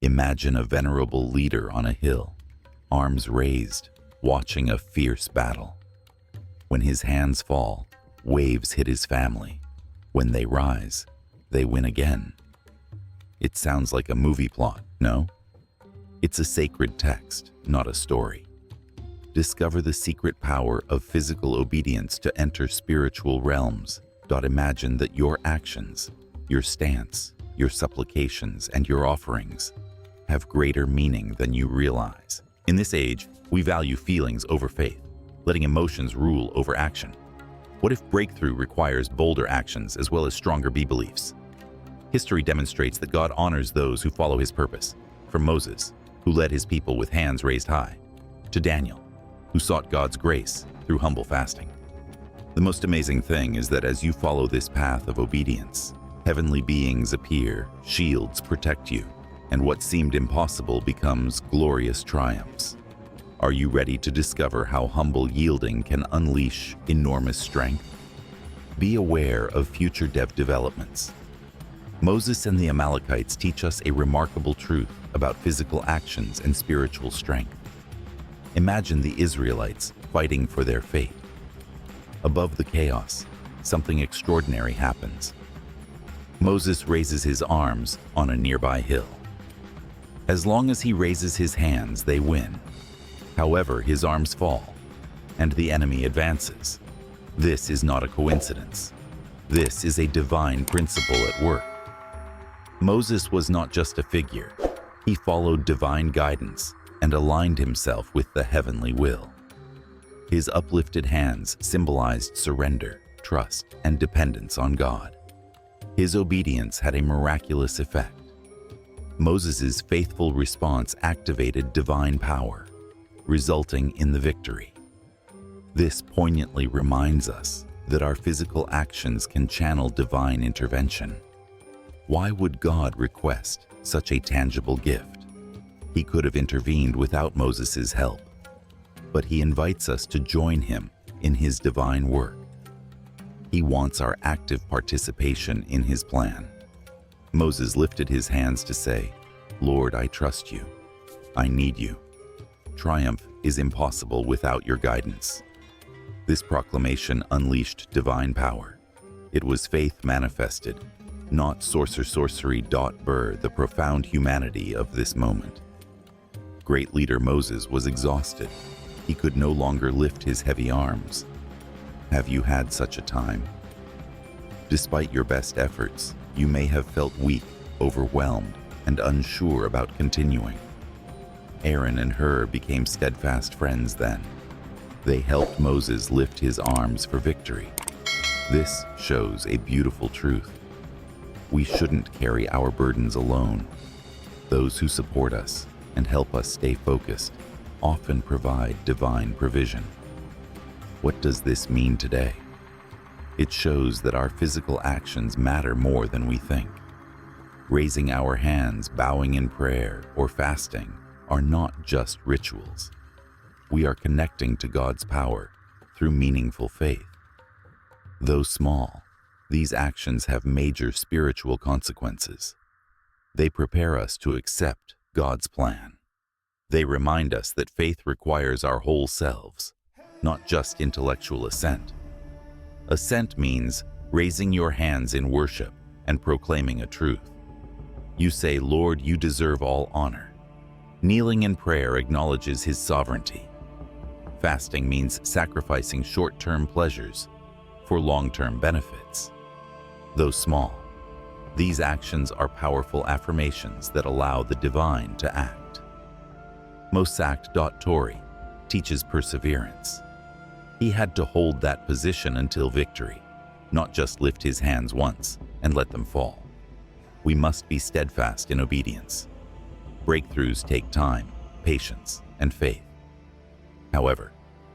Imagine a venerable leader on a hill, arms raised, watching a fierce battle. When his hands fall, waves hit his family. When they rise, they win again. It sounds like a movie plot, no? It's a sacred text, not a story. Discover the secret power of physical obedience to enter spiritual realms. Imagine that your actions, your stance, your supplications, and your offerings have greater meaning than you realize. In this age, we value feelings over faith, letting emotions rule over action. What if breakthrough requires bolder actions as well as stronger beliefs? History demonstrates that God honors those who follow his purpose, from Moses, who led his people with hands raised high, to Daniel, who sought God's grace through humble fasting. The most amazing thing is that as you follow this path of obedience, heavenly beings appear, shields protect you, and what seemed impossible becomes glorious triumphs. Are you ready to discover how humble yielding can unleash enormous strength? Be aware of future developments. Moses and the Amalekites teach us a remarkable truth about physical actions and spiritual strength. Imagine the Israelites fighting for their faith. Above the chaos, something extraordinary happens. Moses raises his arms on a nearby hill. As long as he raises his hands, they win. However, his arms fall, and the enemy advances. This is not a coincidence. This is a divine principle at work. Moses was not just a figure. He followed divine guidance and aligned himself with the heavenly will. His uplifted hands symbolized surrender, trust, and dependence on God. His obedience had a miraculous effect. Moses' faithful response activated divine power, resulting in the victory. This poignantly reminds us that our physical actions can channel divine intervention. Why would God request such a tangible gift? He could have intervened without Moses' help, but he invites us to join him in his divine work. He wants our active participation in his plan. Moses lifted his hands to say, "Lord, I trust you. I need you. Triumph is impossible without your guidance." This proclamation unleashed divine power. It was faith manifested, not sorcery. The profound humanity of this moment. Great leader Moses was exhausted. He could no longer lift his heavy arms. Have you had such a time? Despite your best efforts, you may have felt weak, overwhelmed, and unsure about continuing. Aaron and Hur became steadfast friends then. They helped Moses lift his arms for victory. This shows a beautiful truth. We shouldn't carry our burdens alone. Those who support us and help us stay focused often provide divine provision. What does this mean today? It shows that our physical actions matter more than we think. Raising our hands, bowing in prayer, or fasting are not just rituals. We are connecting to God's power through meaningful faith. Though small, these actions have major spiritual consequences. They prepare us to accept God's plan. They remind us that faith requires our whole selves, not just intellectual assent. Assent means raising your hands in worship and proclaiming a truth. You say, "Lord, you deserve all honor." Kneeling in prayer acknowledges his sovereignty. Fasting means sacrificing short-term pleasures for long-term benefits. Though small, these actions are powerful affirmations that allow the divine to act. Mossack.Tory teaches perseverance. He had to hold that position until victory, not just lift his hands once and let them fall. We must be steadfast in obedience. Breakthroughs take time, patience, and faith. However,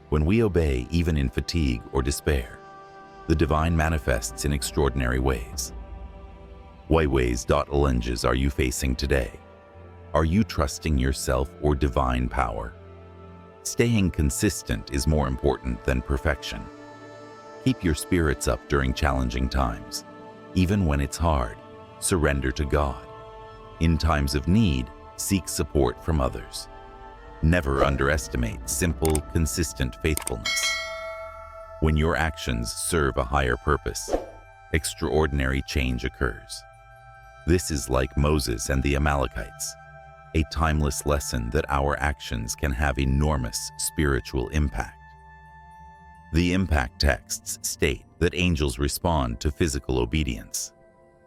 when we obey even in fatigue or despair, the divine manifests in extraordinary ways. What challenges are you facing today? Are you trusting yourself or divine power? Staying consistent is more important than perfection. Keep your spirits up during challenging times. Even when it's hard, surrender to God. In times of need, Seek support from others. Never underestimate simple, consistent faithfulness. When your actions serve a higher purpose, extraordinary change occurs. This is like Moses and the Amalekites, a timeless lesson that our actions can have enormous spiritual impact. The impact texts state that angels respond to physical obedience.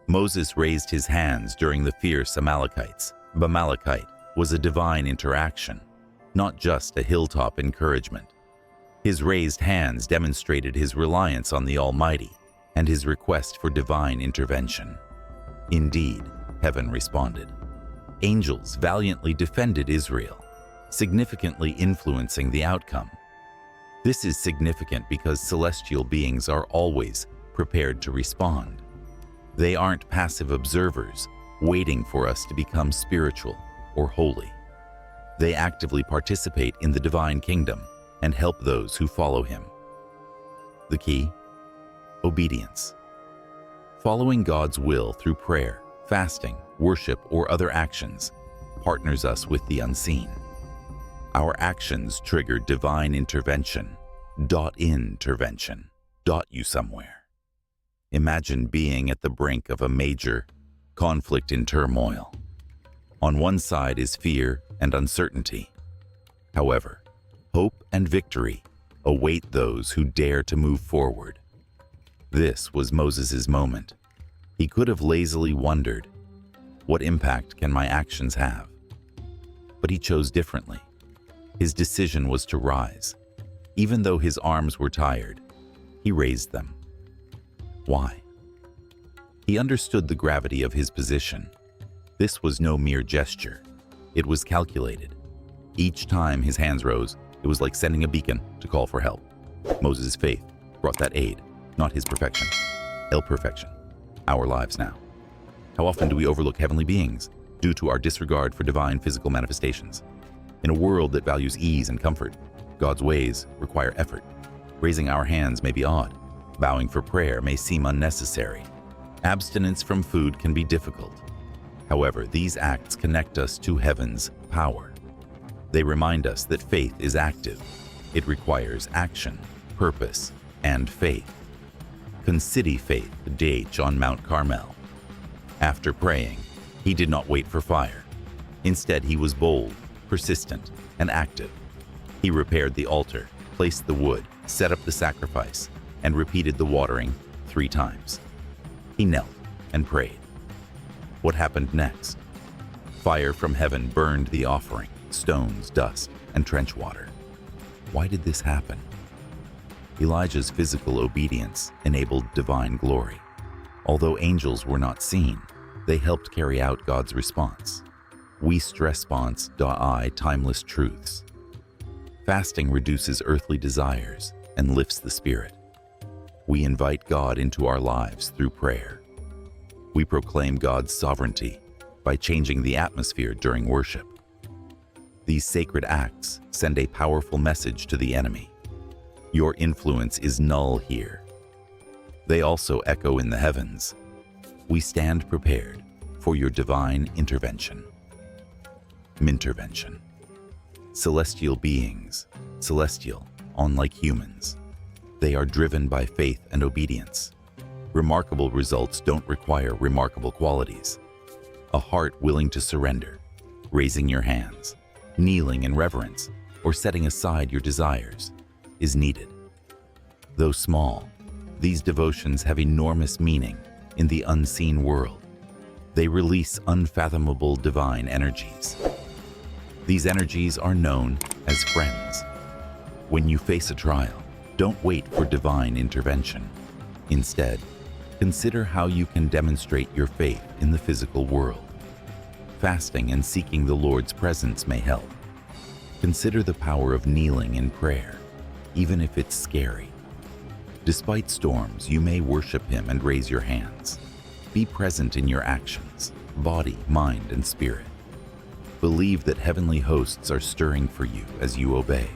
Moses raised his hands during the fierce Amalekites. Amalekite was a divine interaction, not just a hilltop encouragement. His raised hands demonstrated his reliance on the Almighty and his request for divine intervention. Indeed, heaven responded. Angels valiantly defended Israel, significantly influencing the outcome. This is significant because celestial beings are always prepared to respond. They aren't passive observers, waiting for us to become spiritual or holy. They actively participate in the divine kingdom and help those who follow him. The key? Obedience. Following God's will through prayer, fasting, worship, or other actions partners us with the unseen. Our actions trigger divine intervention. Intervention. You somewhere. Imagine being at the brink of a major conflict in turmoil. On one side is fear and uncertainty. However, hope and victory await those who dare to move forward. This was Moses' moment. He could have lazily wondered, what impact can my actions have? But he chose differently. His decision was to rise. Even though his arms were tired, he raised them. Why? He understood the gravity of his position. This was no mere gesture. It was calculated. Each time his hands rose, it was like sending a beacon to call for help. Moses' faith brought that aid, not his perfection. El perfection. Our lives now. How often do we overlook heavenly beings due to our disregard for divine physical manifestations? In a world that values ease and comfort, God's ways require effort. Raising our hands may be odd. Bowing for prayer may seem unnecessary. Abstinence from food can be difficult. However, these acts connect us to heaven's power. They remind us that faith is active. It requires action, purpose, and faith. Consider faith, DH on Mount Carmel. After praying, he did not wait for fire. Instead, he was bold, persistent, and active. He repaired the altar, placed the wood, set up the sacrifice, and repeated the watering 3 times. He knelt and prayed. What happened next? Fire from heaven burned the offering, stones, dust, and trench water. Why did this happen? Elijah's physical obedience enabled divine glory. Although angels were not seen, they helped carry out God's response. We stress-ponse timeless truths. Fasting reduces earthly desires and lifts the spirit. We invite God into our lives through prayer. We proclaim God's sovereignty by changing the atmosphere during worship. These sacred acts send a powerful message to the enemy. Your influence is null here. They also echo in the heavens. We stand prepared for your divine intervention. Mintervention. Celestial beings, celestial, unlike humans. They are driven by faith and obedience. Remarkable results don't require remarkable qualities. A heart willing to surrender, raising your hands, kneeling in reverence, or setting aside your desires is needed. Though small, these devotions have enormous meaning in the unseen world. They release unfathomable divine energies. These energies are known as friends. When you face a trial, don't wait for divine intervention. Instead, consider how you can demonstrate your faith in the physical world. Fasting and seeking the Lord's presence may help. Consider the power of kneeling in prayer, even if it's scary. Despite storms, you may worship Him and raise your hands. Be present in your actions, body, mind, and spirit. Believe that heavenly hosts are stirring for you as you obey.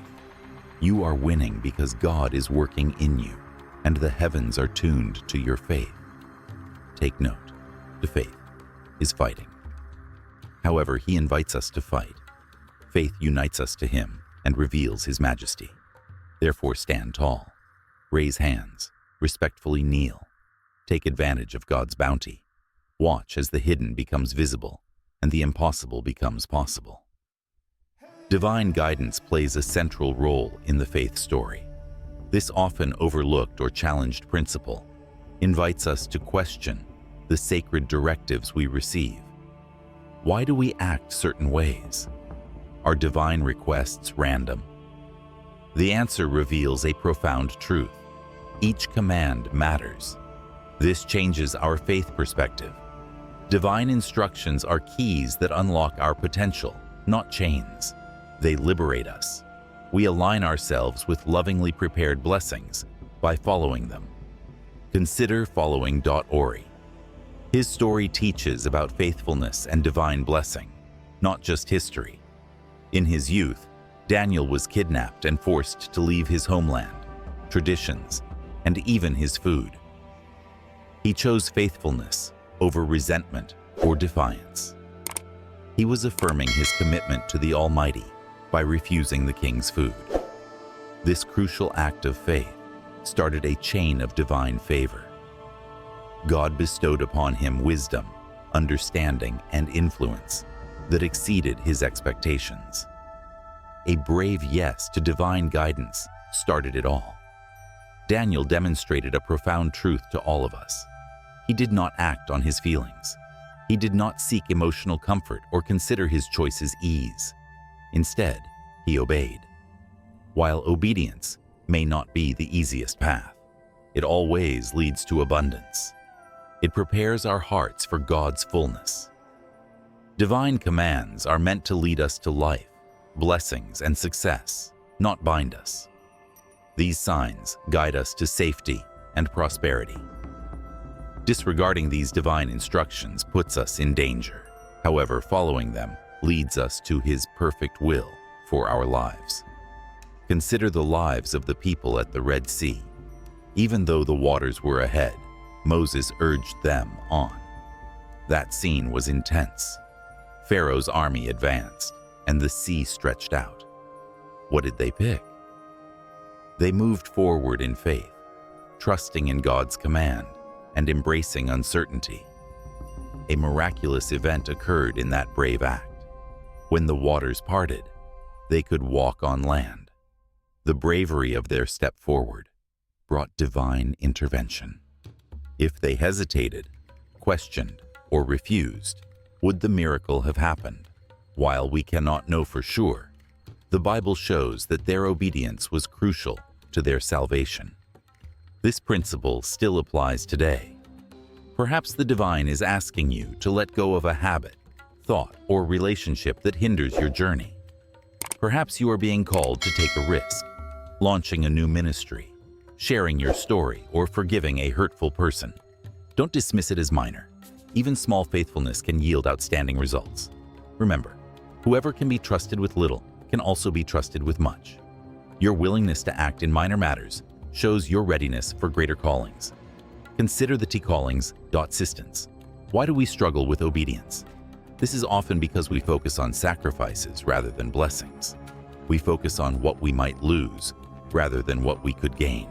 You are winning because God is working in you, and the heavens are tuned to your faith. Take note, the faith is fighting. However, he invites us to fight. Faith unites us to him and reveals his majesty. Therefore, stand tall. Raise hands. Respectfully kneel. Take advantage of God's bounty. Watch as the hidden becomes visible and the impossible becomes possible. Divine guidance plays a central role in the faith story. This often overlooked or challenged principle invites us to question the sacred directives we receive. Why do we act certain ways? Are divine requests random? The answer reveals a profound truth. Each command matters. This changes our faith perspective. Divine instructions are keys that unlock our potential, not chains. They liberate us. We align ourselves with lovingly prepared blessings by following them. Consider following Ori. His story teaches about faithfulness and divine blessing, not just history. In his youth, Daniel was kidnapped and forced to leave his homeland, traditions, and even his food. He chose faithfulness over resentment or defiance. He was affirming his commitment to the Almighty by refusing the king's food. This crucial act of faith started a chain of divine favor. God bestowed upon him wisdom, understanding, and influence that exceeded his expectations. A brave yes to divine guidance started it all. Daniel demonstrated a profound truth to all of us. He did not act on his feelings. He did not seek emotional comfort or consider his choices ease. Instead, he obeyed. While obedience may not be the easiest path, it always leads to abundance. It prepares our hearts for God's fullness. Divine commands are meant to lead us to life, blessings, and success, not bind us. These signs guide us to safety and prosperity. Disregarding these divine instructions puts us in danger. However, following them leads us to his perfect will for our lives. Consider the lives of the people at the Red Sea. Even though the waters were ahead, Moses urged them on. That scene was intense. Pharaoh's army advanced, and the sea stretched out. What did they pick? They moved forward in faith, trusting in God's command and embracing uncertainty. A miraculous event occurred in that brave act. When the waters parted, they could walk on land. The bravery of their step forward brought divine intervention. If they hesitated, questioned, or refused, would the miracle have happened? While we cannot know for sure, the Bible shows that their obedience was crucial to their salvation. This principle still applies today. Perhaps the divine is asking you to let go of a habit, thought, or relationship that hinders your journey. Perhaps you are being called to take a risk, launching a new ministry, sharing your story, or forgiving a hurtful person. Don't dismiss it as minor. Even small faithfulness can yield outstanding results. Remember, whoever can be trusted with little can also be trusted with much. Your willingness to act in minor matters shows your readiness for greater callings. Consider the T-callings. Systems. Why do we struggle with obedience? This is often because we focus on sacrifices rather than blessings. We focus on what we might lose rather than what we could gain.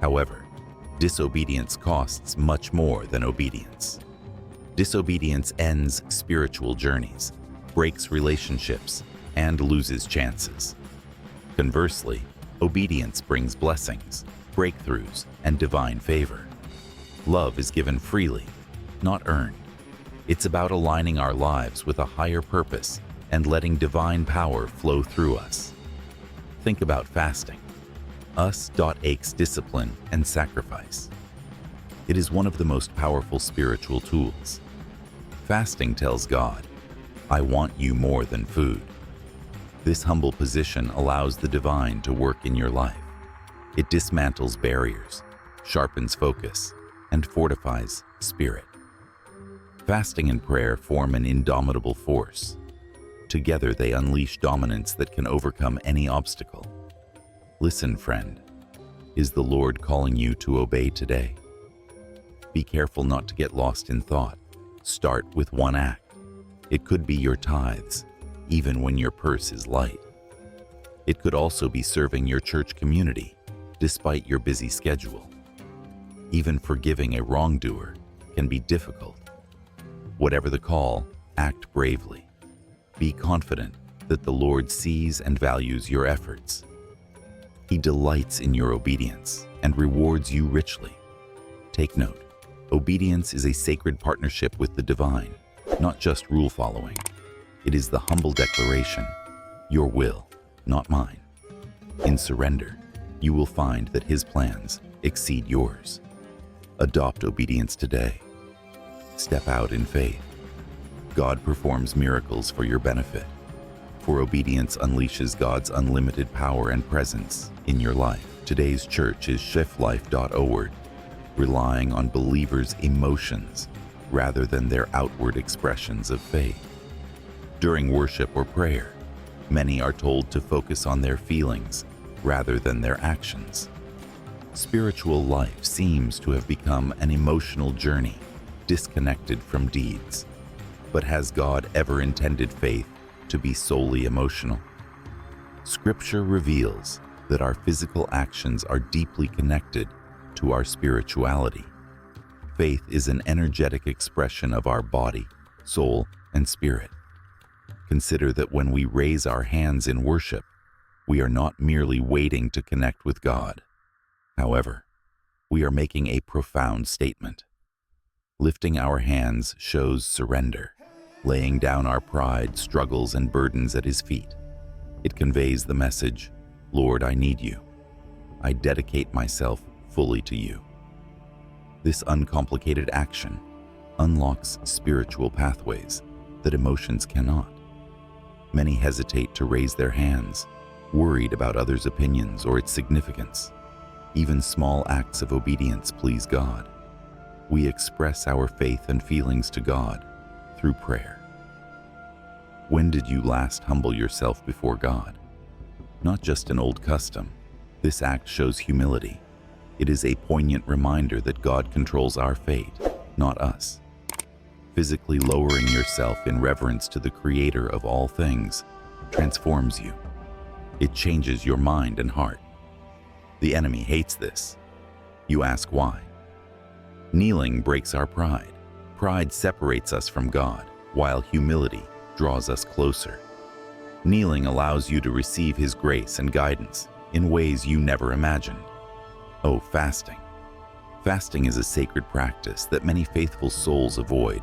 However, disobedience costs much more than obedience. Disobedience ends spiritual journeys, breaks relationships, and loses chances. Conversely, obedience brings blessings, breakthroughs, and divine favor. Love is given freely, not earned. It's about aligning our lives with a higher purpose and letting divine power flow through us. Think about fasting. Us.aches discipline and sacrifice. It is one of the most powerful spiritual tools. Fasting tells God, I want you more than food. This humble position allows the divine to work in your life. It dismantles barriers, sharpens focus, and fortifies spirit. Fasting and prayer form an indomitable force. Together they unleash dominance that can overcome any obstacle. Listen, friend. Is the Lord calling you to obey today? Be careful not to get lost in thought. Start with one act. It could be your tithes, even when your purse is light. It could also be serving your church community, despite your busy schedule. Even forgiving a wrongdoer can be difficult. Whatever the call, act bravely. Be confident that the Lord sees and values your efforts. He delights in your obedience and rewards you richly. Take note, obedience is a sacred partnership with the divine, not just rule following. It is the humble declaration, your will, not mine. In surrender, you will find that His plans exceed yours. Adopt obedience today. Step out in faith. God performs miracles for your benefit. For obedience unleashes God's unlimited power and presence in your life. Today's church is shiftlife.org, relying on believers' emotions rather than their outward expressions of faith. During worship or prayer, many are told to focus on their feelings rather than their actions. Spiritual life seems to have become an emotional journey, disconnected from deeds. But has God ever intended faith to be solely emotional? Scripture reveals that our physical actions are deeply connected to our spirituality. Faith is an energetic expression of our body, soul, and spirit. Consider that when we raise our hands in worship, we are not merely waiting to connect with God. However, we are making a profound statement. Lifting our hands shows surrender, laying down our pride, struggles, and burdens at His feet. It conveys the message, Lord, I need you. I dedicate myself fully to you. This uncomplicated action unlocks spiritual pathways that emotions cannot. Many hesitate to raise their hands, worried about others' opinions or its significance. Even small acts of obedience please God. We express our faith and feelings to God through prayer. When did you last humble yourself before God? Not just an old custom. This act shows humility. It is a poignant reminder that God controls our fate, not us. Physically lowering yourself in reverence to the Creator of all things transforms you. It changes your mind and heart. The enemy hates this. You ask why? Kneeling breaks our pride. Pride separates us from God, while humility draws us closer. Kneeling allows you to receive His grace and guidance in ways you never imagined. Oh, fasting. Fasting is a sacred practice that many faithful souls avoid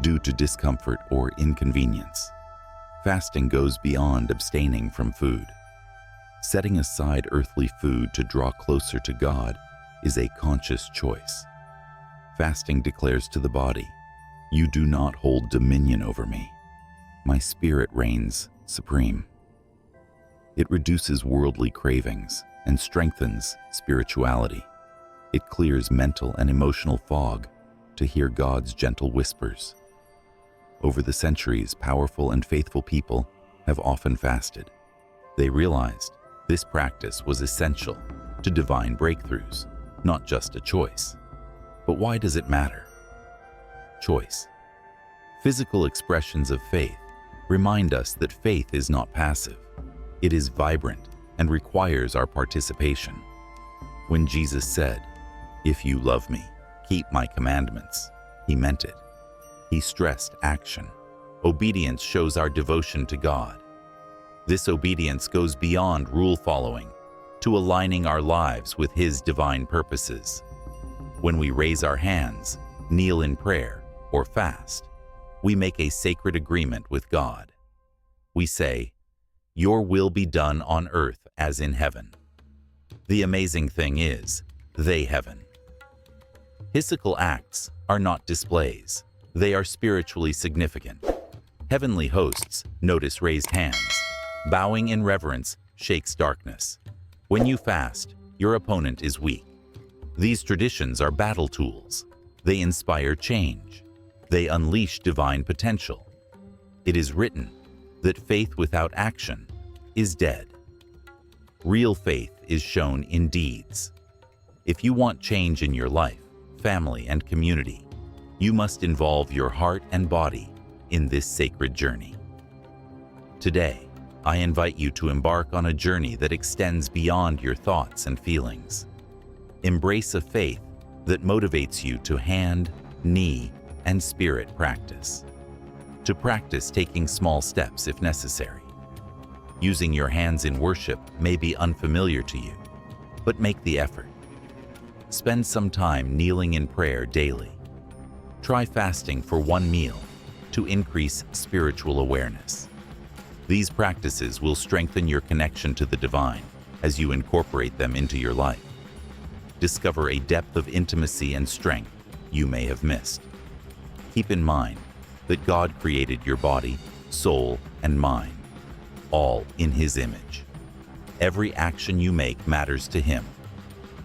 due to discomfort or inconvenience. Fasting goes beyond abstaining from food. Setting aside earthly food to draw closer to God is a conscious choice. Fasting declares to the body, you do not hold dominion over me. My spirit reigns supreme. It reduces worldly cravings and strengthens spirituality. It clears mental and emotional fog to hear God's gentle whispers. Over the centuries, powerful and faithful people have often fasted. They realized this practice was essential to divine breakthroughs, not just a choice. But why does it matter? Choice. Physical expressions of faith remind us that faith is not passive. It is vibrant and requires our participation. When Jesus said, "If you love me, keep my commandments," He meant it. He stressed action. Obedience shows our devotion to God. This obedience goes beyond rule following to aligning our lives with His divine purposes. When we raise our hands, kneel in prayer, or fast, we make a sacred agreement with God. We say, "Your will be done on earth as in heaven." The amazing thing is, they heaven. Physical acts are not displays. They are spiritually significant. Heavenly hosts notice raised hands. Bowing in reverence shakes darkness. When you fast, your opponent is weak. These traditions are battle tools. They inspire change. They unleash divine potential. It is written that faith without action is dead. Real faith is shown in deeds. If you want change in your life, family, and community, you must involve your heart and body in this sacred journey. Today, I invite you to embark on a journey that extends beyond your thoughts and feelings. Embrace a faith that motivates you to hand, knee, and spirit practice. To practice taking small steps if necessary. Using your hands in worship may be unfamiliar to you, but make the effort. Spend some time kneeling in prayer daily. Try fasting for one meal to increase spiritual awareness. These practices will strengthen your connection to the divine as you incorporate them into your life. Discover a depth of intimacy and strength you may have missed. Keep in mind that God created your body, soul, and mind, all in His image. Every action you make matters to Him.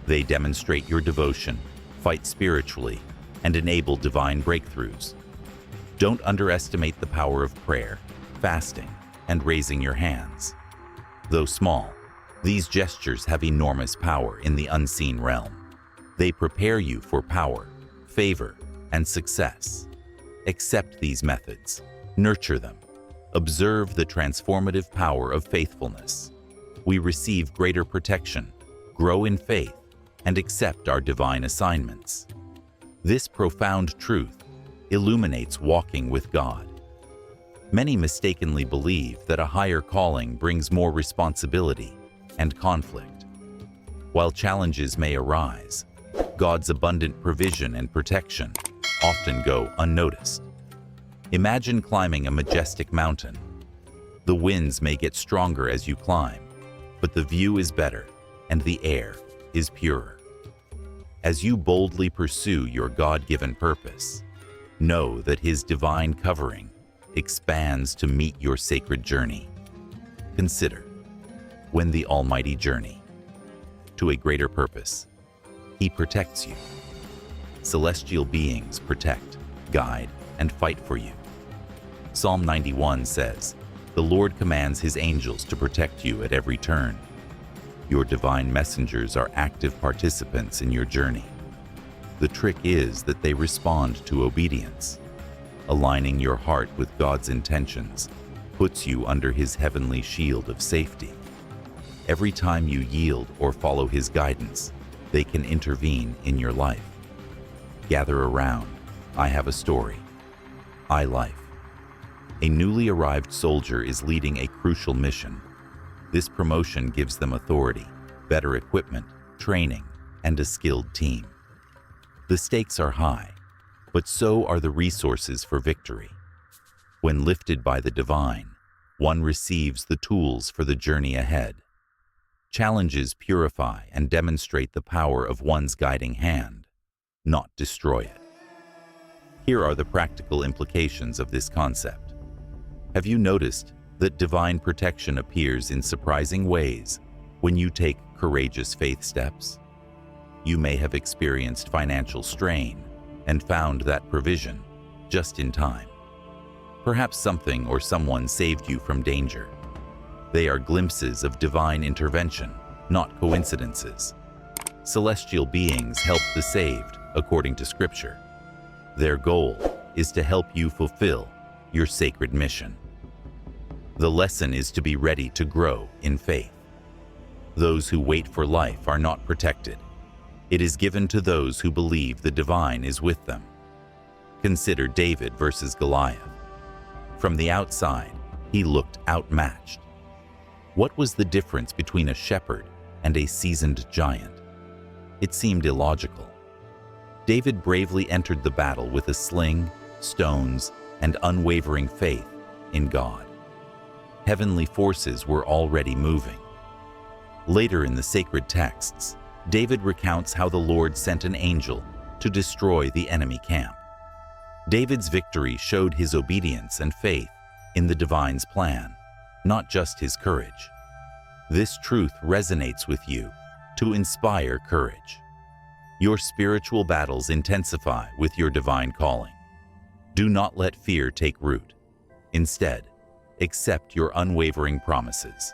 They demonstrate your devotion, fight spiritually, and enable divine breakthroughs. Don't underestimate the power of prayer, fasting, and raising your hands. Though small, these gestures have enormous power in the unseen realm. They prepare you for power, favor, and success. Accept these methods, nurture them. Observe the transformative power of faithfulness. We receive greater protection, grow in faith, and accept our divine assignments. This profound truth illuminates walking with God. Many mistakenly believe that a higher calling brings more responsibility and conflict. While challenges may arise, God's abundant provision and protection often go unnoticed. Imagine climbing a majestic mountain. The winds may get stronger as you climb, but the view is better and the air is purer. As you boldly pursue your God-given purpose, know that His divine covering expands to meet your sacred journey. Consider, when the Almighty journey to a greater purpose, He protects you. Celestial beings protect, guide, and fight for you. Psalm 91 says, "The Lord commands His angels to protect you at every turn." Your divine messengers are active participants in your journey. The trick is that they respond to obedience. Aligning your heart with God's intentions puts you under His heavenly shield of safety. Every time you yield or follow His guidance, they can intervene in your life. Gather around. I have a story. Life. A newly arrived soldier is leading a crucial mission. This promotion gives them authority, better equipment, training, and a skilled team. The stakes are high, but so are the resources for victory. When lifted by the divine, one receives the tools for the journey ahead. Challenges purify and demonstrate the power of one's guiding hand, not destroy it. Here are the practical implications of this concept. Have you noticed that divine protection appears in surprising ways when you take courageous faith steps? You may have experienced financial strain and found that provision just in time. Perhaps something or someone saved you from danger. They are glimpses of divine intervention, not coincidences. Celestial beings help the saved, according to Scripture. Their goal is to help you fulfill your sacred mission. The lesson is to be ready to grow in faith. Those who wait for life are not protected. It is given to those who believe the divine is with them. Consider David versus Goliath. From the outside, he looked outmatched. What was the difference between a shepherd and a seasoned giant? It seemed illogical. David bravely entered the battle with a sling, stones, and unwavering faith in God. Heavenly forces were already moving. Later in the sacred texts, David recounts how the Lord sent an angel to destroy the enemy camp. David's victory showed his obedience and faith in the divine's plan, not just his courage. This truth resonates with you to inspire courage. Your spiritual battles intensify with your divine calling. Do not let fear take root. Instead, accept your unwavering promises.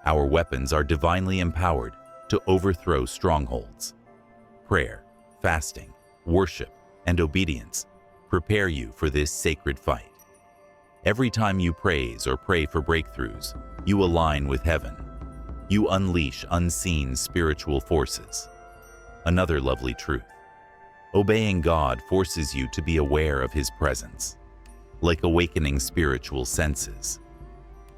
Our weapons are divinely empowered to overthrow strongholds. Prayer, fasting, worship, and obedience prepare you for this sacred fight. Every time you praise or pray for breakthroughs, you align with heaven. You unleash unseen spiritual forces. Another lovely truth. Obeying God forces you to be aware of His presence, like awakening spiritual senses.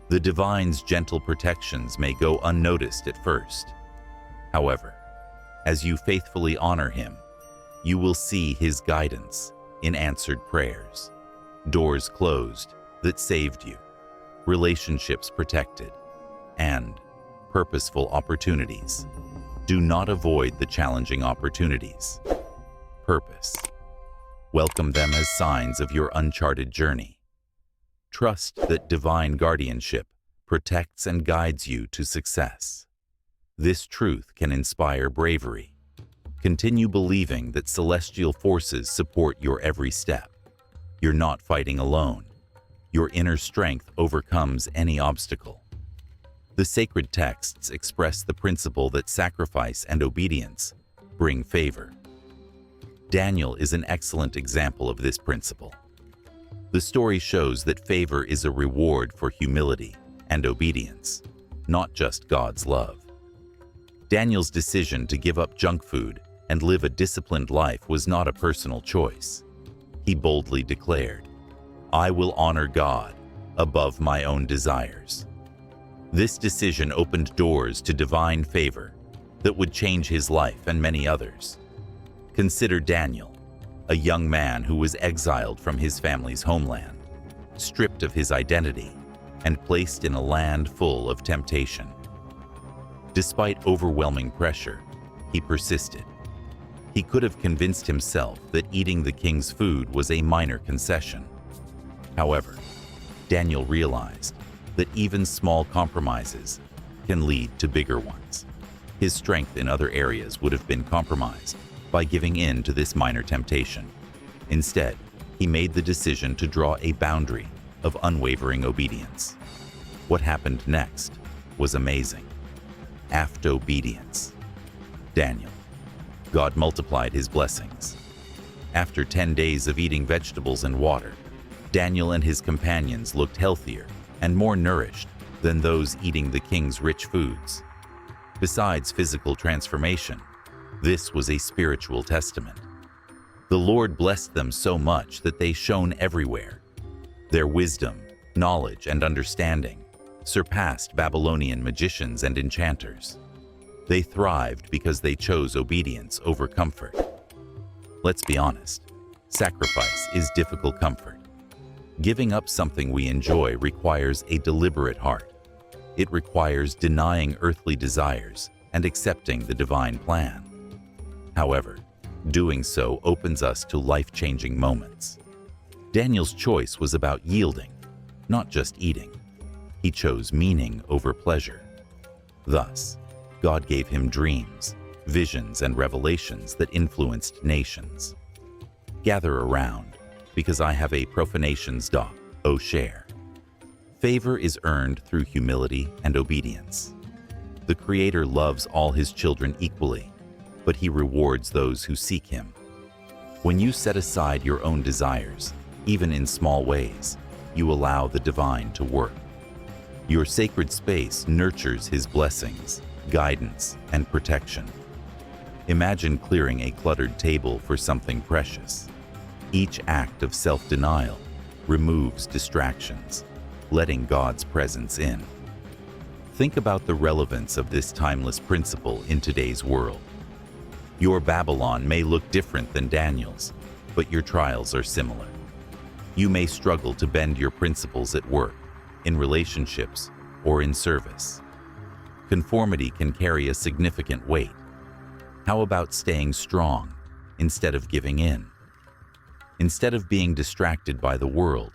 The divine's gentle protections may go unnoticed at first. However, as you faithfully honor Him, you will see His guidance in answered prayers, doors closed that saved you, relationships protected, and purposeful opportunities. Do not avoid the challenging opportunities. Purpose. Welcome them as signs of your uncharted journey. Trust that divine guardianship protects and guides you to success. This truth can inspire bravery. Continue believing that celestial forces support your every step. You're not fighting alone. Your inner strength overcomes any obstacle. The sacred texts express the principle that sacrifice and obedience bring favor. Daniel is an excellent example of this principle. The story shows that favor is a reward for humility and obedience, not just God's love. Daniel's decision to give up junk food and live a disciplined life was not a personal choice. He boldly declared, "I will honor God above my own desires." This decision opened doors to divine favor that would change his life and many others. Consider Daniel, a young man who was exiled from his family's homeland, stripped of his identity, and placed in a land full of temptation. Despite overwhelming pressure, he persisted. He could have convinced himself that eating the king's food was a minor concession. However, Daniel realized that even small compromises can lead to bigger ones. His strength in other areas would have been compromised by giving in to this minor temptation. Instead, he made the decision to draw a boundary of unwavering obedience. What happened next was amazing. After obedience, Daniel, God multiplied his blessings. After 10 days of eating vegetables and water, Daniel and his companions looked healthier and more nourished than those eating the king's rich foods. Besides physical transformation, this was a spiritual testament. The Lord blessed them so much that they shone everywhere. Their wisdom, knowledge, and understanding surpassed Babylonian magicians and enchanters. They thrived because they chose obedience over comfort. Let's be honest, sacrifice is difficult comfort. Giving up something we enjoy requires a deliberate heart. It requires denying earthly desires and accepting the divine plan. However, doing so opens us to life-changing moments. Daniel's choice was about yielding, not just eating. He chose meaning over pleasure. Thus, God gave him dreams, visions, and revelations that influenced nations. Gather around, because I have a profanations doc, O share. Favor is earned through humility and obedience. The Creator loves all his children equally, but he rewards those who seek him. When you set aside your own desires, even in small ways, you allow the divine to work. Your sacred space nurtures his blessings, guidance, and protection. Imagine clearing a cluttered table for something precious. Each act of self-denial removes distractions, letting God's presence in. Think about the relevance of this timeless principle in today's world. Your Babylon may look different than Daniel's, but your trials are similar. You may struggle to bend your principles at work, in relationships, or in service. Conformity can carry a significant weight. How about staying strong instead of giving in? Instead of being distracted by the world,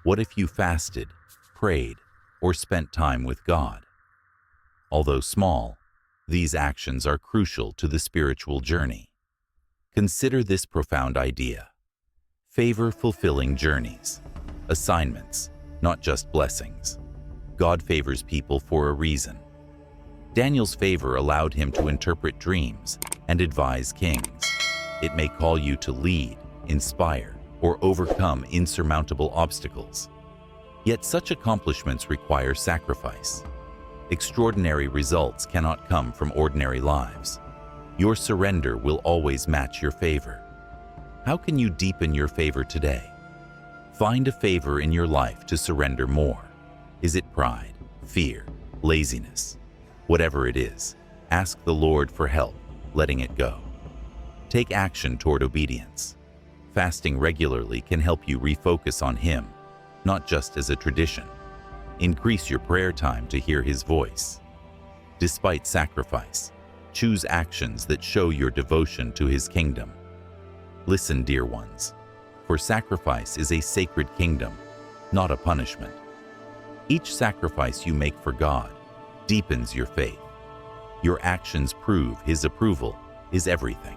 what if you fasted, prayed, or spent time with God? Although small, these actions are crucial to the spiritual journey. Consider this profound idea. Favor-fulfilling journeys, assignments, not just blessings. God favors people for a reason. Daniel's favor allowed him to interpret dreams and advise kings. It may call you to lead, inspire, or overcome insurmountable obstacles. Yet such accomplishments require sacrifice. Extraordinary results cannot come from ordinary lives. Your surrender will always match your favor. How can you deepen your favor today? Find a favor in your life to surrender more. Is it pride, fear, laziness? Whatever it is, ask the Lord for help, letting it go. Take action toward obedience. Fasting regularly can help you refocus on Him, not just as a tradition. Increase your prayer time to hear His voice. Despite sacrifice, choose actions that show your devotion to His kingdom. Listen, dear ones, for sacrifice is a sacred kingdom, not a punishment. Each sacrifice you make for God deepens your faith. Your actions prove His approval is everything.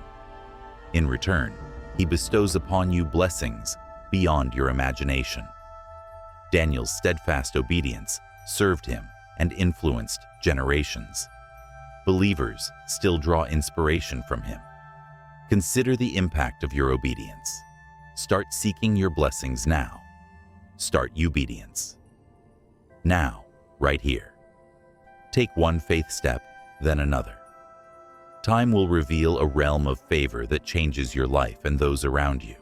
In return, He bestows upon you blessings beyond your imagination. Daniel's steadfast obedience served him and influenced generations. Believers still draw inspiration from him. Consider the impact of your obedience. Start seeking your blessings now. Start obedience. Now, right here. Take one faith step, then another. Time will reveal a realm of favor that changes your life and those around you.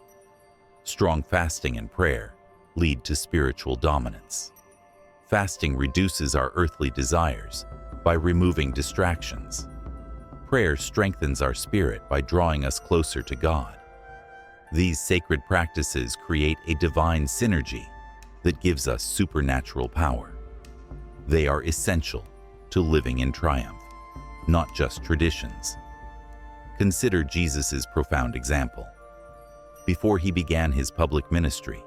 Strong fasting and prayer lead to spiritual dominance. Fasting reduces our earthly desires by removing distractions. Prayer strengthens our spirit by drawing us closer to God. These sacred practices create a divine synergy that gives us supernatural power. They are essential to living in triumph, not just traditions. Consider Jesus' profound example. Before He began His public ministry,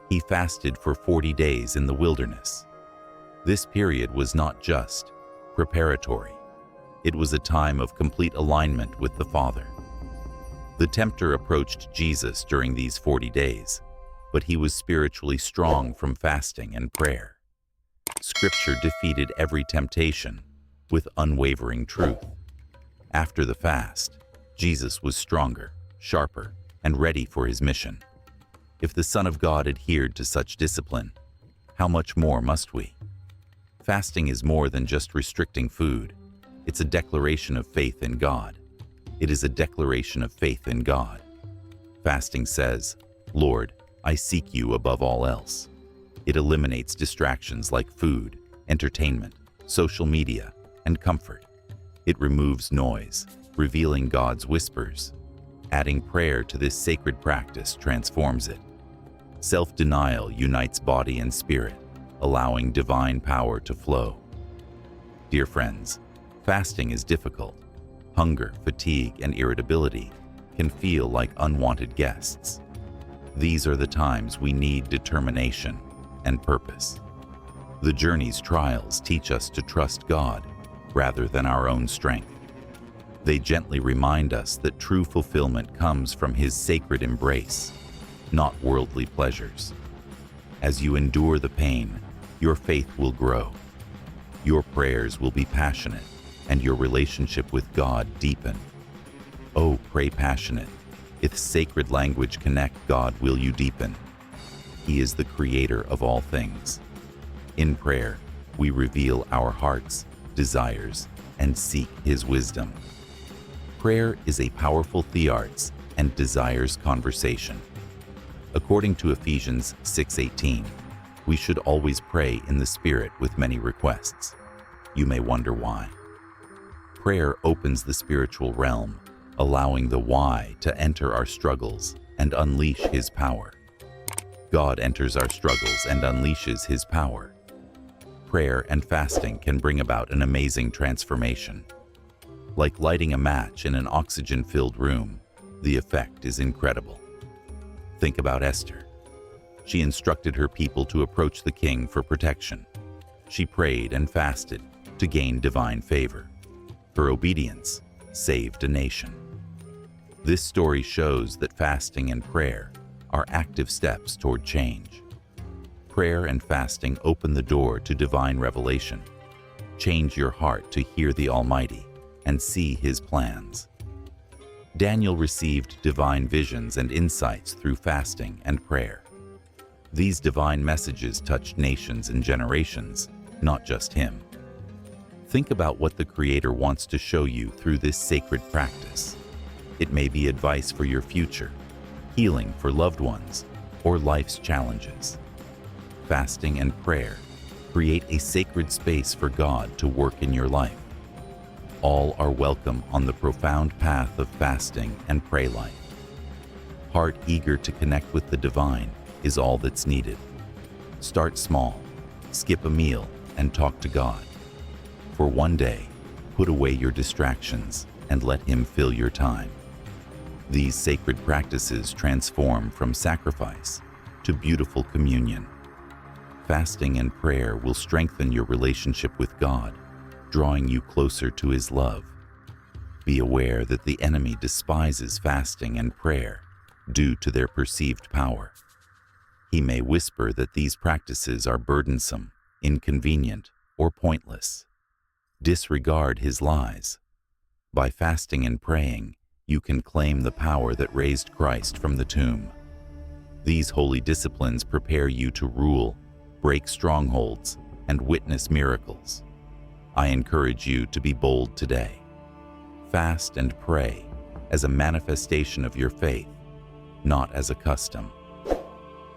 He fasted for 40 days in the wilderness. This period was not just preparatory. It was a time of complete alignment with the Father. The tempter approached Jesus during these 40 days, but he was spiritually strong from fasting and prayer. Scripture defeated every temptation with unwavering truth. After the fast, Jesus was stronger, sharper, and ready for His mission. If the Son of God adhered to such discipline, how much more must we? Fasting is more than just restricting food. It's a declaration of faith in God. It is a declaration of faith in God. Fasting says, "Lord, I seek you above all else." It eliminates distractions like food, entertainment, social media, and comfort. It removes noise, revealing God's whispers. Adding prayer to this sacred practice transforms it. Self-denial unites body and spirit, allowing divine power to flow. Dear friends, fasting is difficult. Hunger, fatigue, and irritability can feel like unwanted guests. These are the times we need determination and purpose. The journey's trials teach us to trust God rather than our own strength. They gently remind us that true fulfillment comes from His sacred embrace, not worldly pleasures. As you endure the pain, your faith will grow. Your prayers will be passionate, and your relationship with God deepen. Oh, pray passionate. If sacred language connect, God will you deepen. He is the creator of all things. In prayer, we reveal our hearts, desires, and seek His wisdom. Prayer is a powerful thearts and desires conversation. According to Ephesians 6:18, we should always pray in the Spirit with many requests. You may wonder why. Prayer opens the spiritual realm, allowing the why to enter our struggles and unleash His power. God enters our struggles and unleashes His power. Prayer and fasting can bring about an amazing transformation. Like lighting a match in an oxygen-filled room, the effect is incredible. Think about Esther. She instructed her people to approach the king for protection. She prayed and fasted to gain divine favor. Her obedience saved a nation. This story shows that fasting and prayer are active steps toward change. Prayer and fasting open the door to divine revelation. Change your heart to hear the Almighty and see His plans. Daniel received divine visions and insights through fasting and prayer. These divine messages touched nations and generations, not just him. Think about what the Creator wants to show you through this sacred practice. It may be advice for your future, healing for loved ones, or life's challenges. Fasting and prayer create a sacred space for God to work in your life. All are welcome on the profound path of fasting and pray life. Heart eager to connect with the divine is all that's needed. Start small, skip a meal, and talk to God. For one day, put away your distractions and let Him fill your time. These sacred practices transform from sacrifice to beautiful communion. Fasting and prayer will strengthen your relationship with God, drawing you closer to His love. Be aware that the enemy despises fasting and prayer due to their perceived power. He may whisper that these practices are burdensome, inconvenient, or pointless. Disregard his lies. By fasting and praying, you can claim the power that raised Christ from the tomb. These holy disciplines prepare you to rule, break strongholds, and witness miracles. I encourage you to be bold today. Fast and pray as a manifestation of your faith, not as a custom.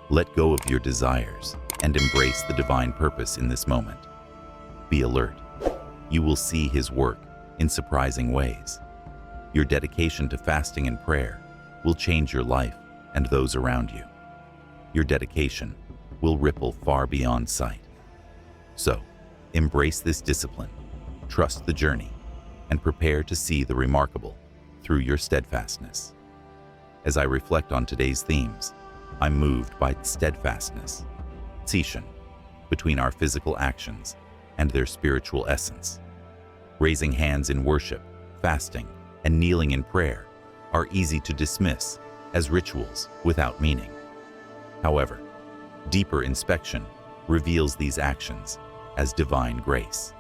Let go of your desires and embrace the divine purpose in this moment. Be alert. You will see His work in surprising ways. Your dedication to fasting and prayer will change your life and those around you. Your dedication will ripple far beyond sight. So, embrace this discipline, trust the journey, and prepare to see the remarkable through your steadfastness. As I reflect on today's themes, I'm moved by steadfastness, tsishan, between our physical actions and their spiritual essence. Raising hands in worship, fasting, and kneeling in prayer are easy to dismiss as rituals without meaning. However, deeper inspection reveals these actions as divine grace.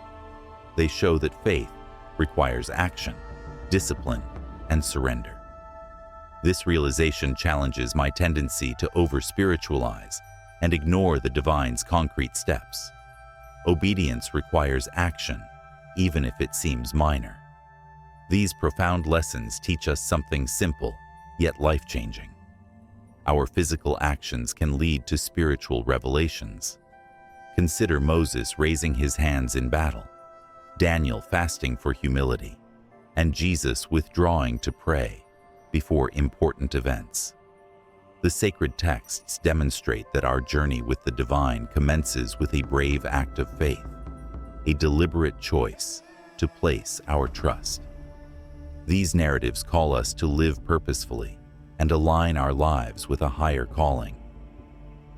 They show that faith requires action, discipline, and surrender. This realization challenges my tendency to over-spiritualize and ignore the divine's concrete steps. Obedience requires action, even if it seems minor. These profound lessons teach us something simple, yet life-changing. Our physical actions can lead to spiritual revelations. Consider Moses raising his hands in battle, Daniel fasting for humility, and Jesus withdrawing to pray before important events. The sacred texts demonstrate that our journey with the divine commences with a brave act of faith, a deliberate choice to place our trust. These narratives call us to live purposefully and align our lives with a higher calling.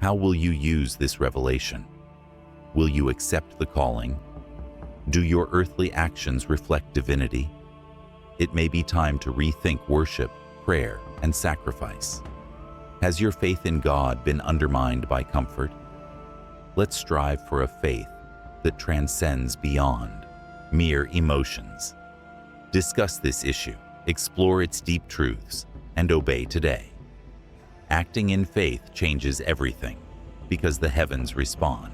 How will you use this revelation? Will you accept the calling? Do your earthly actions reflect divinity? It may be time to rethink worship, prayer, and sacrifice. Has your faith in God been undermined by comfort? Let's strive for a faith that transcends beyond mere emotions. Discuss this issue, explore its deep truths, and obey today. Acting in faith changes everything because the heavens respond.